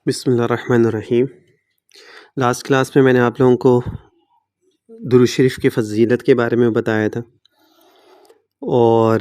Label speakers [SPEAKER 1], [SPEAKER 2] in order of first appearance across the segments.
[SPEAKER 1] بسم اللہ الرحمن الرحیم۔ لاسٹ کلاس میں نے آپ لوگوں کو درود شریف کی فضیلت کے بارے میں بتایا تھا، اور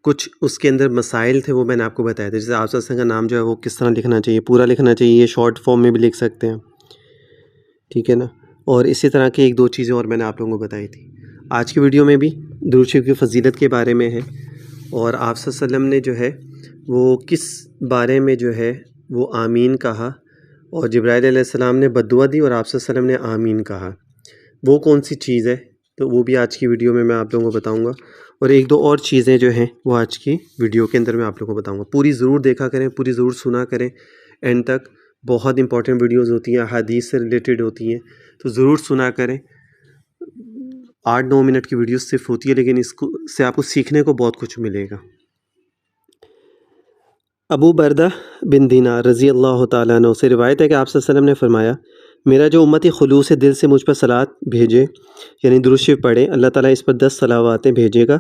[SPEAKER 1] کچھ اس کے اندر مسائل تھے وہ میں نے آپ کو بتایا تھا، جیسے آپ صلی اللہ علیہ وسلم کا نام جو ہے وہ کس طرح لکھنا چاہیے، پورا لکھنا چاہیے، شارٹ فارم میں بھی لکھ سکتے ہیں، ٹھیک ہے نا۔ اور اسی طرح کی ایک دو چیزیں اور میں نے آپ لوگوں کو بتائی تھی۔ آج کی ویڈیو میں بھی درود شریف کی فضیلت کے بارے میں ہے، اور آپ صلی اللہ علیہ وسلم نے جو ہے وہ کس بارے میں جو ہے وہ آمین کہا، اور جبرائیل علیہ السلام نے بد دعا دی اور آپ صلی اللہ علیہ وسلم نے آمین کہا، وہ کون سی چیز ہے، تو وہ بھی آج کی ویڈیو میں آپ لوگوں کو بتاؤں گا، اور ایک دو اور چیزیں جو ہیں وہ آج کی ویڈیو کے اندر میں آپ لوگوں کو بتاؤں گا۔ پوری ضرور دیکھا کریں، پوری ضرور سنا کریں اینڈ تک، بہت امپورٹنٹ ویڈیوز ہوتی ہیں، حدیث سے ریلیٹڈ ہوتی ہیں، تو ضرور سنا کریں۔ 8-9 منٹ کی ویڈیوز صرف ہوتی ہے، لیکن اس کو سے آپ کو سیکھنے کو بہت کچھ ملے گا۔ ابو بردہ بن دینار رضی اللہ تعالیٰ عنہ سے روایت ہے کہ آپ صلی اللہ علیہ وسلم نے فرمایا، میرا جو امتی خلوص دل سے مجھ پر صلوات بھیجے، یعنی درود شریف پڑھے، اللہ تعالیٰ اس پر 10 صلواتیں بھیجے گا،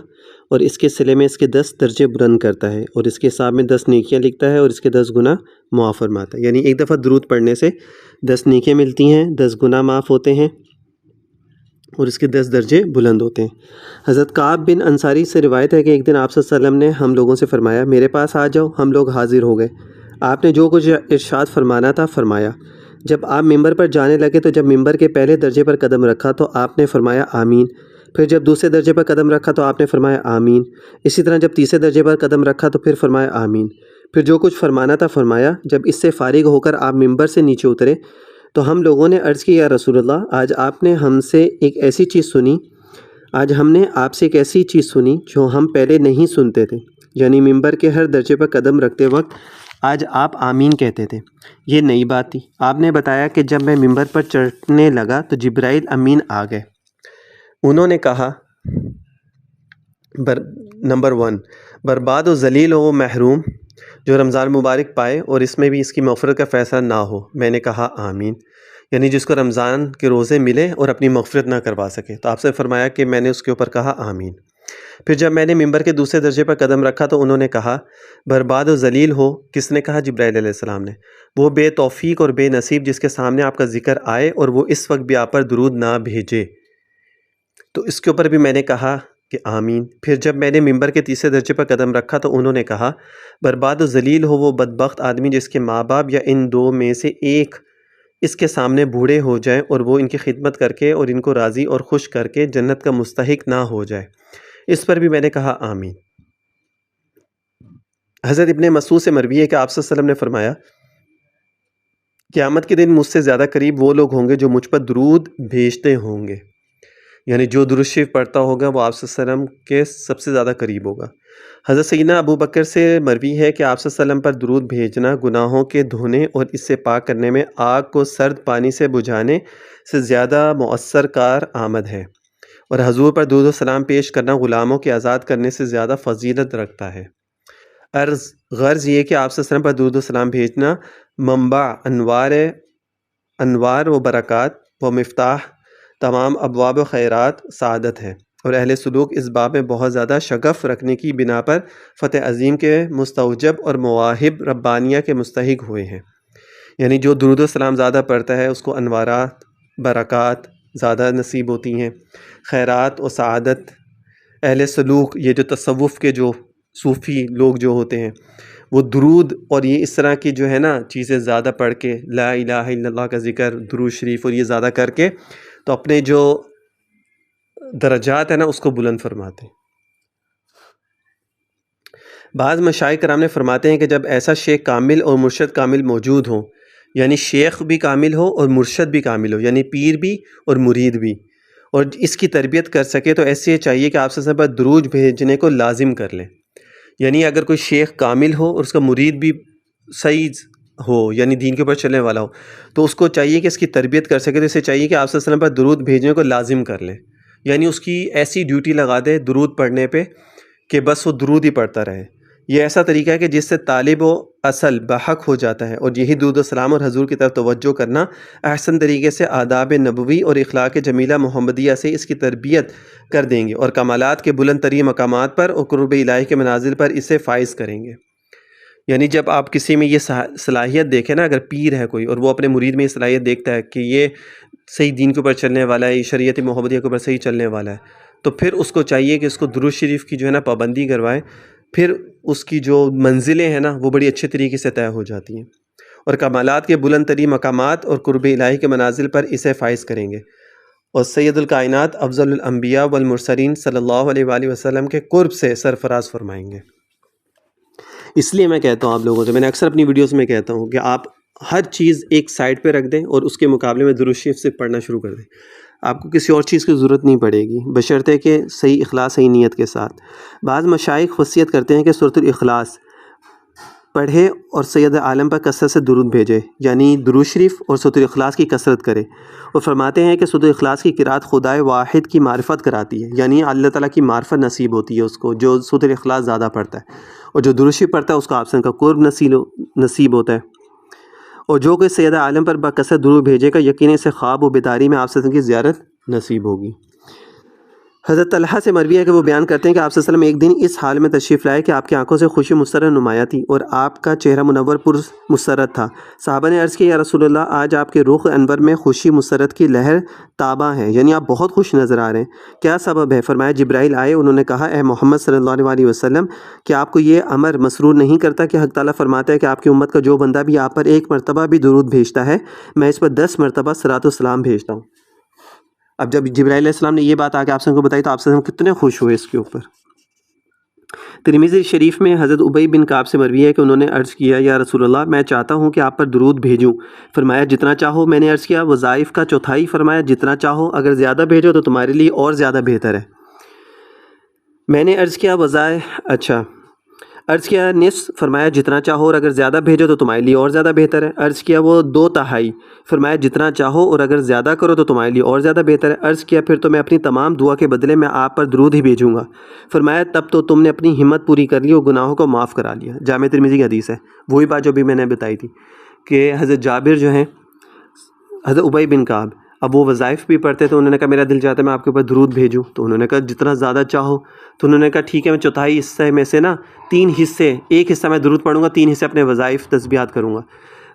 [SPEAKER 1] اور اس کے صلے میں اس کے 10 درجے بلند کرتا ہے، اور اس کے حساب میں 10 نیکیاں لکھتا ہے، اور اس کے 10 گناہ معاف فرماتا ہے۔ یعنی ایک دفعہ درود پڑھنے سے 10 نیکیاں ملتی ہیں، 10 گناہ معاف ہوتے ہیں، اور اس کے 10 درجے بلند ہوتے ہیں۔ حضرت کعب بن انصاری سے روایت ہے کہ ایک دن آپ صلی اللہ علیہ وسلم نے ہم لوگوں سے فرمایا، میرے پاس آ جاؤ، ہم لوگ حاضر ہو گئے۔ آپ نے جو کچھ ارشاد فرمانا تھا فرمایا۔ جب آپ ممبر پر جانے لگے تو جب ممبر کے پہلے درجے پر قدم رکھا تو آپ نے فرمایا آمین، پھر جب دوسرے درجے پر قدم رکھا تو آپ نے فرمایا آمین، اسی طرح جب تیسرے درجے پر قدم رکھا تو پھر فرمایا آمین، پھر جو کچھ فرمانا تھا فرمایا۔ جب اس سے فارغ ہو کر آپ ممبر سے نیچے اترے تو ہم لوگوں نے عرض کی، یا رسول اللہ، آج آپ نے ہم سے ایک ایسی چیز سنی، آج ہم نے آپ سے ایک ایسی چیز سنی جو ہم پہلے نہیں سنتے تھے، یعنی ممبر کے ہر درجے پر قدم رکھتے وقت آج آپ آمین کہتے تھے، یہ نئی بات تھی۔ آپ نے بتایا کہ جب میں ممبر پر چڑھنے لگا تو جبرائیل امین آ گئے، انہوں نے کہا نمبر 1، برباد و ذلیل و محروم جو رمضان مبارک پائے اور اس میں بھی اس کی مغفرت کا فیصلہ نہ ہو۔ میں نے کہا آمین، یعنی جس کو رمضان کے روزے ملے اور اپنی مغفرت نہ کروا سکے، تو آپ سے فرمایا کہ میں نے اس کے اوپر کہا آمین۔ پھر جب میں نے ممبر کے دوسرے درجے پر قدم رکھا تو انہوں نے کہا برباد و ذلیل ہو۔ کس نے کہا؟ جبرائیل علیہ السلام نے۔ وہ بے توفیق اور بے نصیب جس کے سامنے آپ کا ذکر آئے اور وہ اس وقت بھی آپ پر درود نہ بھیجے، تو اس کے اوپر بھی میں نے کہا کہ آمین۔ پھر جب میں نے ممبر کے تیسرے درجے پر قدم رکھا تو انہوں نے کہا برباد و ذلیل ہو وہ بدبخت آدمی جس کے ماں باپ یا ان دو میں سے ایک اس کے سامنے بوڑھے ہو جائیں اور وہ ان کی خدمت کر کے اور ان کو راضی اور خوش کر کے جنت کا مستحق نہ ہو جائے۔ اس پر بھی میں نے کہا آمین۔ حضرت ابن مسعود سے مروی ہے کہ آپ صلی اللہ علیہ وسلم نے فرمایا، قیامت کے دن مجھ سے زیادہ قریب وہ لوگ ہوں گے جو مجھ پر درود بھیجتے ہوں گے، یعنی جو درود شریف پڑھتا ہوگا وہ آپ صلی اللہ علیہ وسلم کے سب سے زیادہ قریب ہوگا۔ حضرت سیدنا ابو بکر سے مروی ہے کہ آپ صلی اللہ علیہ وسلم پر درود بھیجنا گناہوں کے دھونے اور اس سے پاک کرنے میں آگ کو سرد پانی سے بجھانے سے زیادہ مؤثر کار آمد ہے، اور حضور پر درود و سلام پیش کرنا غلاموں کے آزاد کرنے سے زیادہ فضیلت رکھتا ہے۔ غرض یہ کہ آپ صلی اللہ علیہ وسلم پر درود و سلام بھیجنا منبع انوار و برکات و مفتاح تمام ابواب و خیرات سعادت ہے، اور اہل سلوک اس باب میں بہت زیادہ شغف رکھنے کی بنا پر فتح عظیم کے مستوجب اور مواہب ربانیہ کے مستحق ہوئے ہیں۔ یعنی جو درود و سلام زیادہ پڑھتا ہے اس کو انوارات، برکات زیادہ نصیب ہوتی ہیں، خیرات و سعادت۔ اہل سلوک، یہ جو تصوف کے جو صوفی لوگ جو ہوتے ہیں، وہ درود اور یہ اس طرح کی جو ہے نا چیزیں زیادہ پڑھ کے، لا الہ الا اللہ کا ذکر، درود شریف اور یہ زیادہ کر کے تو اپنے جو درجات ہیں نا اس کو بلند فرماتے ہیں۔ بعض مشائخ کرام نے فرماتے ہیں کہ جب ایسا شیخ کامل اور مرشد کامل موجود ہوں، یعنی شیخ بھی کامل ہو اور مرشد بھی کامل ہو، یعنی پیر بھی اور مرید بھی، اور اس کی تربیت کر سکے، تو ایسے چاہیے کہ آپ سے پر درود بھیجنے کو لازم کر لیں۔ یعنی اگر کوئی شیخ کامل ہو اور اس کا مرید بھی صحیح ہو، یعنی دین کے اوپر چلنے والا ہو، تو اس کو چاہیے کہ اس کی تربیت کر سکے، تو اسے چاہیے کہ آپ صلی اللہ علیہ وسلم پر درود بھیجنے کو لازم کر لیں، یعنی اس کی ایسی ڈیوٹی لگا دے درود پڑھنے پہ کہ بس وہ درود ہی پڑھتا رہے۔ یہ ایسا طریقہ ہے کہ جس سے طالب و اصل بحق ہو جاتا ہے، اور یہی درود و سلام اور حضور کی طرف توجہ کرنا احسن طریقے سے آداب نبوی اور اخلاق جمیلہ محمدیہ سے اس کی تربیت کر دیں گے، اور کمالات کے بلند ترین مقامات پر اور قرب الہی کے منازل پر اسے فائز کریں گے۔ یعنی جب آپ کسی میں یہ صلاحیت دیکھیں نا، اگر پیر ہے کوئی اور وہ اپنے مرید میں یہ صلاحیت دیکھتا ہے کہ یہ صحیح دین کے اوپر چلنے والا ہے، یہ شریعت محمدیہ کے اوپر صحیح چلنے والا ہے، تو پھر اس کو چاہیے کہ اس کو درود شریف کی جو ہے نا پابندی کروائے، پھر اس کی جو منزلیں ہیں نا وہ بڑی اچھے طریقے سے طے ہو جاتی ہیں، اور کمالات کے بلند ترین مقامات اور قرب الہی کے منازل پر اسے فائز کریں گے، اور سید الکائنات افضل الانبیاء والمرسلین صلی اللہ علیہ وآلہ وسلم کے قرب سے سرفراز فرمائیں گے۔ اس لیے میں کہتا ہوں آپ لوگوں سے، میں نے اکثر اپنی ویڈیوز میں کہتا ہوں کہ آپ ہر چیز ایک سائڈ پہ رکھ دیں اور اس کے مقابلے میں درود شریف سے پڑھنا شروع کر دیں، آپ کو کسی اور چیز کی ضرورت نہیں پڑے گی، بشرطے کہ صحیح اخلاص، صحیح نیت کے ساتھ۔ بعض مشائخ وصیت کرتے ہیں کہ سورۃ الاخلاص پڑھے اور سید عالم پر کثرت سے درود بھیجے، یعنی درود شریف اور سورۃ الاخلاص کی کثرت کرے، اور فرماتے ہیں کہ سورۃ الاخلاص کی قرأت خدائے واحد کی معرفت کراتی ہے، یعنی اللہ تعالیٰ کی معرفت نصیب ہوتی ہے اس کو جو سورۃ الاخلاص زیادہ پڑھتا ہے، اور جو درود شریف پڑھتا ہے اس کو آپ سے کا قرب نصیب ہوتا ہے، اور جو کوئی سید عالم پر بکثرت درود بھیجے گا یقیناً سے خواب و بیداری میں آپ سے کی زیارت نصیب ہوگی۔ حضرت طلحہ سے مروی ہے کہ وہ بیان کرتے ہیں کہ آپ صلی اللہ علیہ وسلم ایک دن اس حال میں تشریف لائے کہ آپ کی آنکھوں سے خوشی مسرت نمایاں تھی اور آپ کا چہرہ منور پر مسرت تھا۔ صحابہ نے عرض کیا یا رسول اللہ، آج آپ کے رخ انور میں خوشی مسرت کی لہر تاباں ہے، یعنی آپ بہت خوش نظر آ رہے ہیں، کیا سبب ہے؟ فرمایا جبرائیل آئے، انہوں نے کہا اے محمد صلی اللہ علیہ وسلم، کہ آپ کو یہ امر مسرور نہیں کرتا کہ حق تعالیٰ فرماتا ہے کہ آپ کی امت کا جو بندہ بھی آپ پر ایک مرتبہ بھی درود بھیجتا ہے میں اس پر 10 مرتبہ صلاۃ و سلام بھیجتا ہوں۔ اب جب جبرائیل علیہ السلام نے یہ بات آ کے آپ سے کو بتائی تو آپ سے کتنے خوش ہوئے اس کے اوپر۔ ترمذی شریف میں حضرت ابی بن کعب سے مروی ہے کہ انہوں نے عرض کیا یا رسول اللہ، میں چاہتا ہوں کہ آپ پر درود بھیجوں، فرمایا جتنا چاہو۔ میں نے عرض کیا وظائف کا چوتھائی؟ فرمایا جتنا چاہو، اگر زیادہ بھیجو تو تمہارے لیے اور زیادہ بہتر ہے۔ میں نے عرض کیا عرض کیا نصف؟ فرمایا جتنا چاہو، اور اگر زیادہ بھیجو تو تمہارے لیے اور زیادہ بہتر ہے۔ عرض کیا وہ 2/3؟ فرمایا جتنا چاہو اور اگر زیادہ کرو تو تمہارے لیے اور زیادہ بہتر ہے۔ عرض کیا پھر تو میں اپنی تمام دعا کے بدلے میں آپ پر درود ہی بھیجوں گا۔ فرمایا تب تو تم نے اپنی ہمت پوری کر لی اور گناہوں کو معاف کرا لیا۔ جامع ترمذی کی حدیث ہے، وہی بات جو بھی میں نے بتائی تھی کہ حضرت جابر جو ہیں حضرت ابی بن کعب، اب وہ وظائف بھی پڑھتے تھے، انہوں نے کہا میرا دل چاہتا ہے میں آپ کے اوپر درود بھیجوں، تو انہوں نے کہا جتنا زیادہ چاہو، تو انہوں نے کہا ٹھیک ہے میں چوتھائی حصے میں سے نا 3 حصے، ایک حصہ میں درود پڑھوں گا، 3 حصے اپنے وظائف تسبیحات کروں گا۔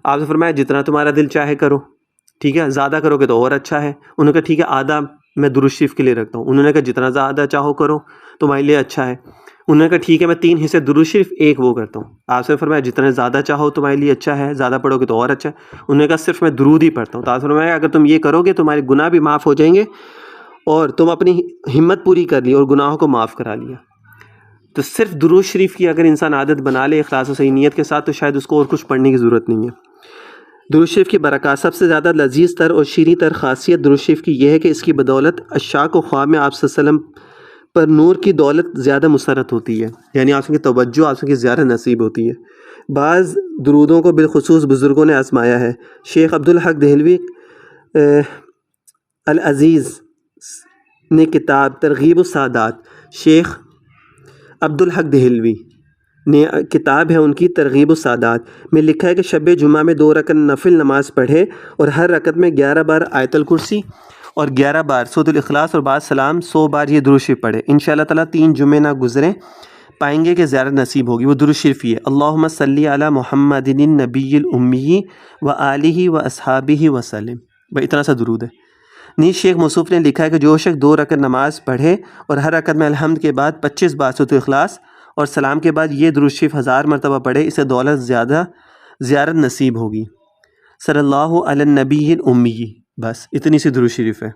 [SPEAKER 1] آپ نے فرمایا جتنا تمہارا دل چاہے کرو، ٹھیک ہے، زیادہ کرو گے تو اور اچھا ہے۔ انہوں نے کہا ٹھیک ہے آدھا میں درود شریف کے لیے رکھتا ہوں۔ انہوں نے کہا جتنا زیادہ چاہو کرو تمہارے لیے اچھا ہے۔ انہوں نے کہا ٹھیک ہے میں 3 حصے درود شریف، ایک وہ کرتا ہوں۔ آپ سے فرمایا جتنا زیادہ چاہو تمہارے لیے اچھا ہے، زیادہ پڑھو گے تو اور اچھا ہے۔ انہوں نے کہا صرف میں درود ہی پڑھتا ہوں۔ تو آپ سے فرمایا اگر تم یہ کرو گے تمہارے گناہ بھی معاف ہو جائیں گے اور تم اپنی ہمت پوری کر لی اور گناہوں کو معاف کرا لیا۔ تو صرف درود شریف کی اگر انسان عادت بنا لے اخلاص و صحیح نیت کے ساتھ تو شاید اس کو اور کچھ پڑھنے کی ضرورت نہیں ہے۔ درود شریف کی برکات، سب سے زیادہ لذیذ تر اور شیریں تر خاصیت درود شریف کی یہ ہے کہ اس کی بدولت عشاق و خواب میں آپ صلی اللہ علیہ وسلم پر نور کی دولت زیادہ مسرت ہوتی ہے، یعنی آپ کی توجہ، آپ کی زیارت نصیب ہوتی ہے۔ بعض درودوں کو بالخصوص بزرگوں نے آزمایا ہے۔ شیخ عبدالحق دہلوی العزیز نے کتاب ترغیب السادات، شیخ عبدالحق دہلوی نے کتاب ہے ان کی ترغیب السادات میں لکھا ہے کہ شب جمعہ میں 2 رکعت نفل نماز پڑھے اور ہر رکعت میں 11 بار آیت الکرسی اور 11 بار سورۃ الاخلاص اور بعد سلام 100 بار یہ درود شریف پڑھے، انشاءاللہ تعالیٰ 3 جمعے نہ گزریں پائیں گے کہ زیارت نصیب ہوگی۔ وہ درود شریف یہ ہے اللہم صلی علی محمد النبی الامی و آلہ و اصحابہ وسلم، بھائی اتنا سا درود ہے۔ نیز شیخ موصوف نے لکھا ہے کہ جو شخص 2 رکعت نماز پڑھے اور ہر رکعت میں الحمد کے بعد 25 بار سورۃ الاخلاص اور سلام کے بعد یہ درود شریف 1000 مرتبہ پڑھے، اسے دولت زیادہ زیارت نصیب ہوگی۔ صلی اللہ علی النبی الامی، بس اتنی سی درود شریف ہے۔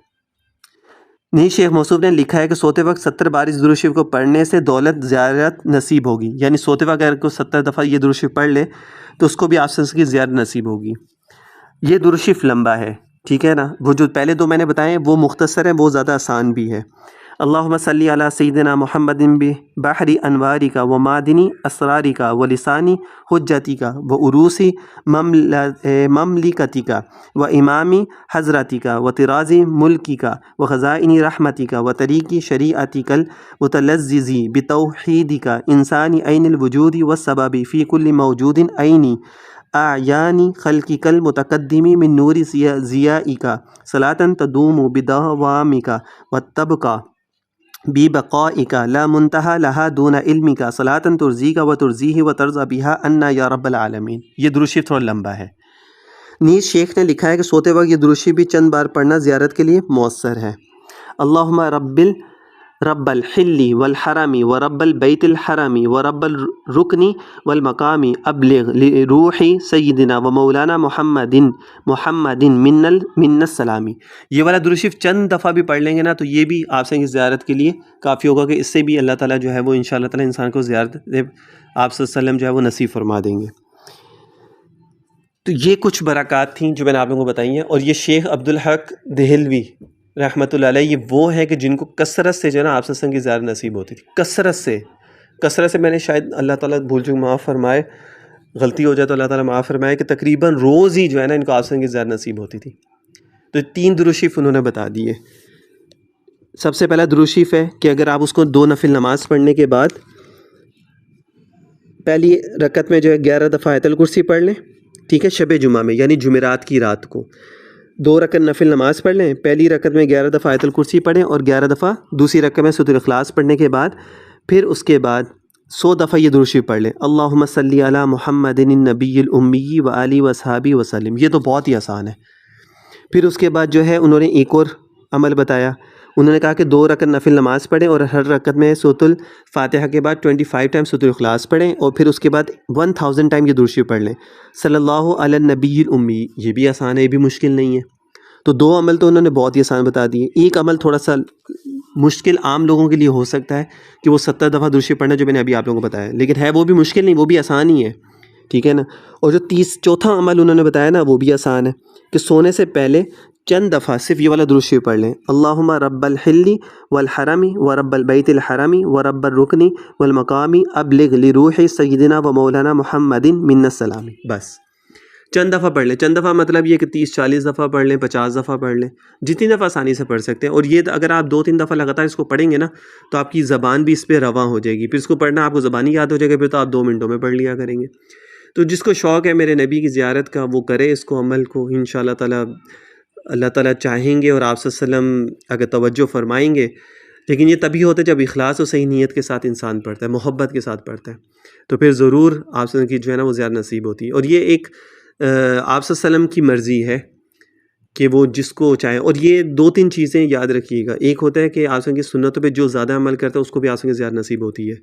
[SPEAKER 1] نیز شیخ موصوف نے لکھا ہے کہ سوتے وقت 70 بار اس درود شریف کو پڑھنے سے دولت زیارت نصیب ہوگی، یعنی سوتے وقت اگر کوئی 70 دفعہ یہ درود شریف پڑھ لے تو اس کو بھی آپ سے کی زیارت نصیب ہوگی۔ یہ درود شریف لمبا ہے، ٹھیک ہے نا، وہ جو پہلے 2 میں نے بتائے وہ مختصر ہیں، وہ زیادہ آسان بھی ہے۔ اللہم صلی علی سیدنا محمد بحر انوارک و معدنی اسرارک و لسانی حجتک و عروسی مملکتک و امامی حضرتک و طراز ملکک و خزائن رحمتک و طریق شریعتک المتلذذ بتوحیدک انسانی عین الوجود والسبب فی کل موجود عینی اعیانی خلقک المتقدم من نور ضیائک صلاۃ تدوم بدوامک و تبقی بِبَقَائِكَ لَا مُنْتَهَى لَهَا دُونَ عِلْمِكَ صَلَاةً تُرْزِيكَ وَتُرْزِيهِ وَتَرْضَى بِهَا عَنَّا يَا رَبَّ الْعَالَمِينَ۔ یہ درود شریف تھوڑا لمبا ہے۔ نیز شیخ نے لکھا ہے کہ سوتے وقت یہ درود شریف بھی چند بار پڑھنا زیارت کے لیے مؤثر ہے۔ اللہم رب الحل والحرم ورب البیت الحرم ورب الرکن والمقام ابلغ لروح سیدنا و مولانا محمد من السلامی۔ یہ والا درود شریف چند دفعہ بھی پڑھ لیں گے نا تو یہ بھی آپ سے زیارت کے لیے کافی ہوگا کہ اس سے بھی اللہ تعالیٰ جو ہے وہ انشاءاللہ تعالیٰ انسان کو زیارت آپ صلی اللہ علیہ وسلم جو ہے وہ نصیب فرما دیں گے۔ تو یہ کچھ برکات تھیں جو میں نے آپ لوگوں کو بتائی ہیں، اور یہ شیخ عبدالحق دہلوی رحمۃ اللہ علیہ یہ وہ ہے کہ جن کو کثرت سے جو ہے نا آپ صلی اللہ علیہ وسلم کی زیارت نصیب ہوتی تھی، کثرت سے میں نے شاید اللہ تعالیٰ بھول چوک معاف فرمائے، غلطی ہو جائے تو اللہ تعالیٰ معاف فرمائے، کہ تقریباً روز ہی جو ہے نا ان کو آپ صلی اللہ علیہ وسلم کی زیارت نصیب ہوتی تھی۔ تو 3 درود شریف انہوں نے بتا دیے۔ سب سے پہلا درود شریف ہے کہ اگر آپ اس کو 2 نفل نماز پڑھنے کے بعد پہلی رکعت میں جو ہے 11 دفعہ آیت الکرسی پڑھ لیں، ٹھیک ہے، شب جمعہ میں یعنی جمعرات کی رات کو 2 رکعت نفل نماز پڑھ لیں، پہلی رکعت میں 11 دفعہ آیت الکرسی پڑھیں اور 11 دفعہ دوسری رکعت میں سورۃ الاخلاص پڑھنے کے بعد پھر اس کے بعد 100 دفعہ یہ درود شریف پڑھ لیں، اللہم صلی علی محمد النبی الامی و آلہ و اصحابہ وسلم۔ یہ تو بہت ہی آسان ہے۔ پھر اس کے بعد جو ہے انہوں نے ایک اور عمل بتایا، انہوں نے کہا کہ 2 رکعت نفل نماز پڑھیں اور ہر رکعت میں سورۃ الفاتحہ کے بعد 25 ٹائم سورۃ الاخلاص پڑھیں اور پھر اس کے بعد 1000 ٹائم یہ درود شریف پڑھ لیں، صلی اللہ علی النبی الامی۔ یہ بھی آسان ہے، یہ بھی مشکل نہیں ہے۔ تو 2 عمل تو انہوں نے بہت ہی آسان بتا دیے۔ ایک عمل تھوڑا سا مشکل عام لوگوں کے لیے ہو سکتا ہے کہ وہ 70 دفعہ درود شریف پڑھنا جو میں نے ابھی آپ لوگوں کو بتایا، لیکن ہے وہ بھی مشکل نہیں، وہ بھی آسان ہی ہے، ٹھیک ہے نا۔ اور جو چوتھا عمل انہوں نے بتایا نا وہ بھی آسان ہے کہ سونے سے پہلے چند دفعہ صرف یہ والا درود شریف پڑھ لیں، اللہم رب الحل والحرم ورب البیت الحرم ورب الرکن والمقام ابلغ لروح سیدنا و مولانا محمد من السلام۔ بس چند دفعہ پڑھ لیں، چند دفعہ مطلب یہ کہ 30-40 دفعہ پڑھ لیں، 50 دفعہ پڑھ لیں، جتنی دفعہ آسانی سے پڑھ سکتے ہیں۔ اور یہ اگر آپ 2-3 دفعہ لگاتار اس کو پڑھیں گے نا تو آپ کی زبان بھی اس پہ رواں ہو جائے گی، پھر اس کو پڑھنا آپ کو زبانی یاد ہو جائے گا، پھر تو آپ 2 منٹوں میں پڑھ لیا کریں گے۔ تو جس کو شوق ہے میرے نبی کی زیارت کا وہ کرے اس کو، عمل کو، انشاءاللہ تعالیٰ اللہ تعالیٰ چاہیں گے اور آپ صلی اللہ علیہ وسلم اگر توجہ فرمائیں گے۔ لیکن یہ تبھی ہوتا ہے جب اخلاص و صحیح نیت کے ساتھ انسان پڑھتا ہے، محبت کے ساتھ پڑھتا ہے، تو پھر ضرور آپ صلی اللہ علیہ وسلم کی جو ہے نا وہ زیارت نصیب ہوتی ہے۔ اور یہ ایک آپ صلی اللہ علیہ وسلم کی مرضی ہے کہ وہ جس کو چاہیں۔ اور یہ 2-3 چیزیں یاد رکھیے گا، ایک ہوتا ہے کہ آپ صلی اللہ علیہ وسلم کی سنتوں پہ جو زیادہ عمل کرتا ہے اس کو بھی آپ صلی اللہ علیہ وسلم کی زیارت نصیب ہوتی ہے،